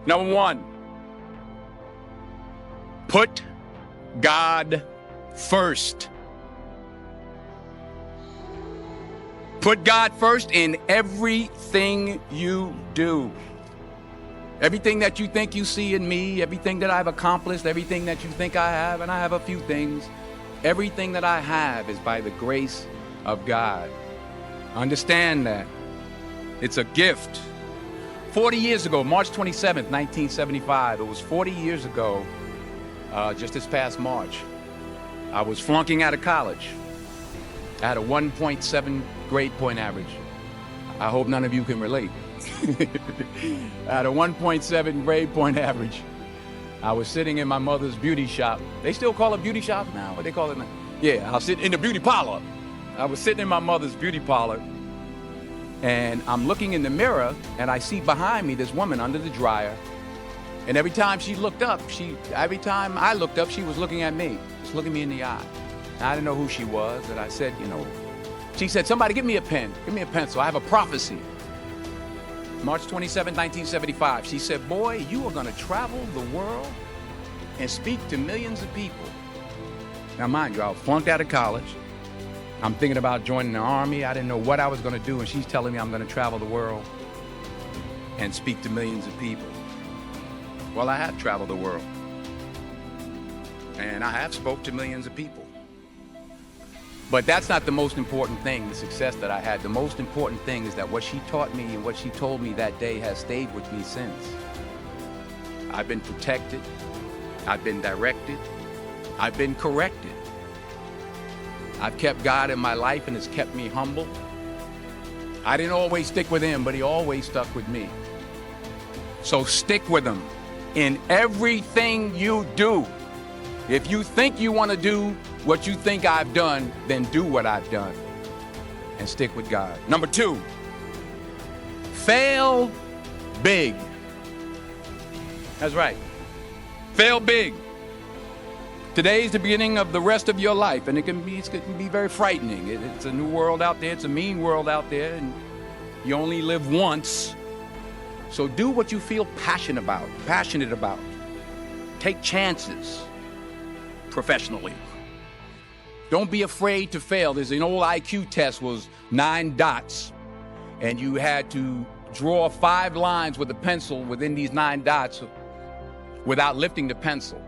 Number one, put God first. Put God first in everything you do. Everything that you think you see in me, everything that I've accomplished, everything that you think I have, and I have a few things, everything that I have is by the grace of God. Understand that. It's a gift. 40 years ago, March 27th, 1975, it was 40 years ago, just this past March, I was flunking out of college. I had a 1.7 grade point average. I hope none of you can relate. I had a 1.7 grade point average. I was sitting in my mother's beauty shop. They still call it beauty shop now? What they call it now? Yeah, I was sitting in the beauty parlor. I was sitting in my mother's beauty parlor, and I'm looking in the mirror, and I see behind me this woman under the dryer. And every time she looked up, every time I looked up, she was looking at me, just looking me in the eye. And I didn't know who she was, and I said, she said, somebody give me a pen, give me a pencil, I have a prophecy. March 27, 1975, she said, boy, you are gonna travel the world and speak to millions of people. Now mind you, I was flunked out of college. I'm thinking about joining the army. I didn't know what I was gonna do, and she's telling me I'm gonna travel the world and speak to millions of people. Well, I have traveled the world, and I have spoke to millions of people. But that's not the most important thing, the success that I had. The most important thing is that what she taught me and what she told me that day has stayed with me since. I've been protected, I've been directed, I've been corrected. I've kept God in my life, and it's kept me humble. I didn't always stick with him, but he always stuck with me. So stick with him in everything you do. If you think you want to do what you think I've done, then do what I've done and stick with God. Number two, fail big. That's right. Fail big. Today is the beginning of the rest of your life, and it can be very frightening. It's a new world out there. It's a mean world out there, and you only live once. So do what you feel passionate about. Take chances professionally. Don't be afraid to fail. There's an old IQ test, was 9 dots, and you had to draw 5 lines with a pencil within these 9 dots without lifting the pencil.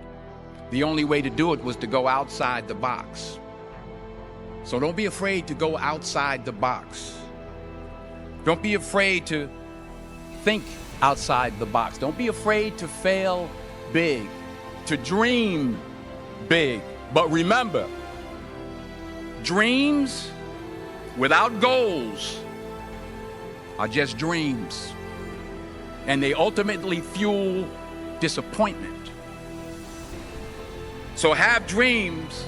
The only way to do it was to go outside the box. So don't be afraid to go outside the box. Don't be afraid to think outside the box. Don't be afraid to fail big, to dream big. But remember, dreams without goals are just dreams, and they ultimately fuel disappointment. So have dreams,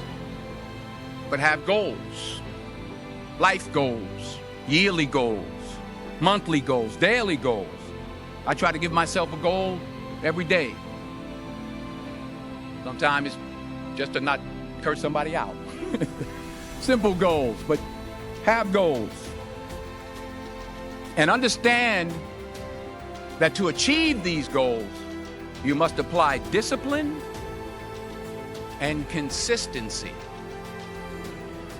but have goals. Life goals, yearly goals, monthly goals, daily goals. I try to give myself a goal every day. Sometimes it's just to not curse somebody out. Simple goals, but have goals. And understand that to achieve these goals, you must apply discipline and consistency.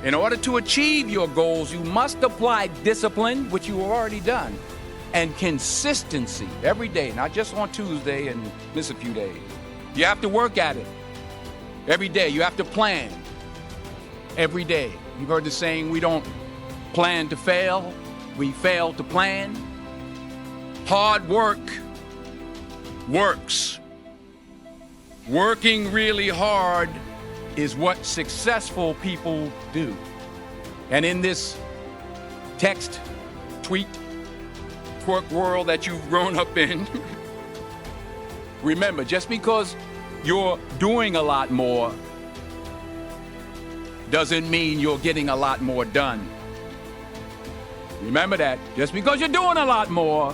In order to achieve your goals, you must apply discipline, which you have already done, and consistency every day, not just on Tuesday and miss a few days. You have to work at it every day. You have to plan every day. You've heard the saying, we don't plan to fail, we fail to plan. Hard work works. Working really hard is what successful people do. And in this text, tweet, twerk world that you've grown up in, remember, just because you're doing a lot more doesn't mean you're getting a lot more done. Remember that. Just because you're doing a lot more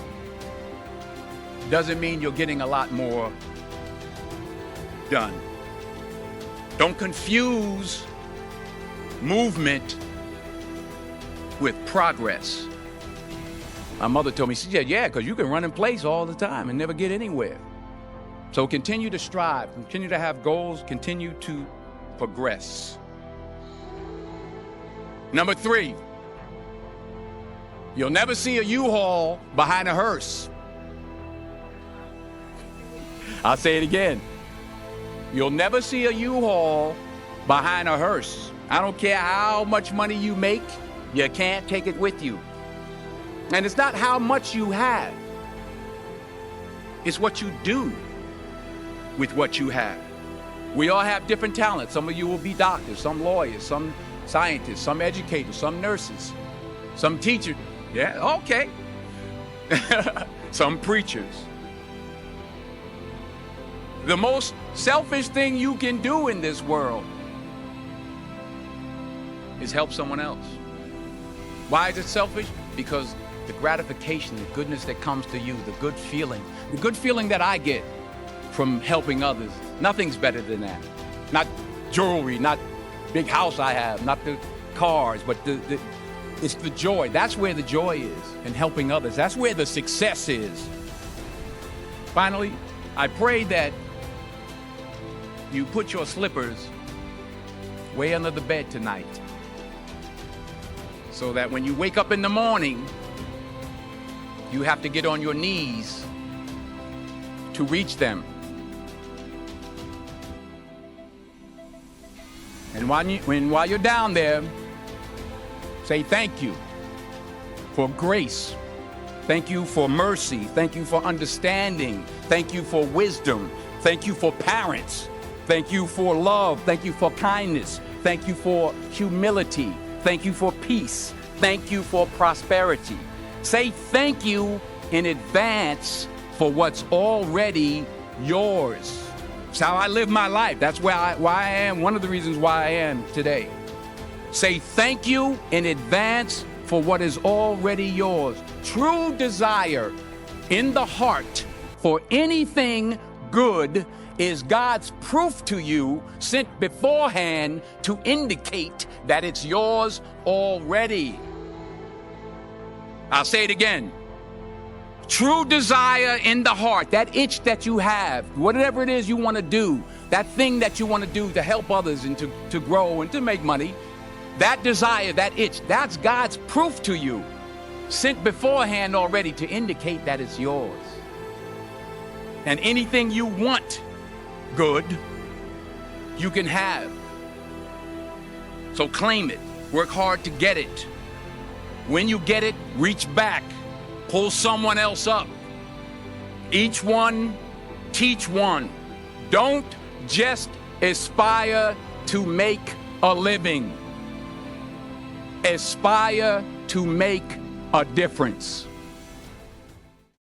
doesn't mean you're getting a lot more done. Don't confuse movement with progress. My mother told me, she said, yeah, because you can run in place all the time and never get anywhere. So continue to strive, continue to have goals, continue to progress. Number 3, you'll never see a U-Haul behind a hearse. I'll say it again. You'll never see a U-Haul behind a hearse. I don't care how much money you make, you can't take it with you. And it's not how much you have. It's what you do with what you have. We all have different talents. Some of you will be doctors, some lawyers, some scientists, some educators, some nurses, some teachers. Yeah, okay. Some preachers. The most selfish thing you can do in this world is help someone else. Why is it selfish? Because the gratification, the goodness that comes to you, the good feeling that I get from helping others, nothing's better than that. Not jewelry, not big house I have, not the cars, but it's the joy. That's where the joy is, in helping others. That's where the success is. Finally, I pray that you put your slippers way under the bed tonight, so that when you wake up in the morning, you have to get on your knees to reach them. And while you're down there, say thank you for grace. Thank you for mercy. Thank you for understanding. Thank you for wisdom. Thank you for parents. Thank you for love. Thank you for kindness. Thank you for humility. Thank you for peace. Thank you for prosperity. Say thank you in advance for what's already yours. It's how I live my life. That's why I am, one of the reasons why I am today. Say thank you in advance for what is already yours. True desire in the heart for anything good is God's proof to you, sent beforehand to indicate that it's yours already. I'll say it again. True desire in the heart, that itch that you have, whatever it is you want to do, that thing that you want to do to help others and to grow and to make money, that desire, that itch, that's God's proof to you, sent beforehand already to indicate that it's yours. And anything you want good, you can have. So claim it, work hard to get it. When you get it, reach back, pull someone else up. Each one, teach one. Don't just aspire to make a living. Aspire to make a difference.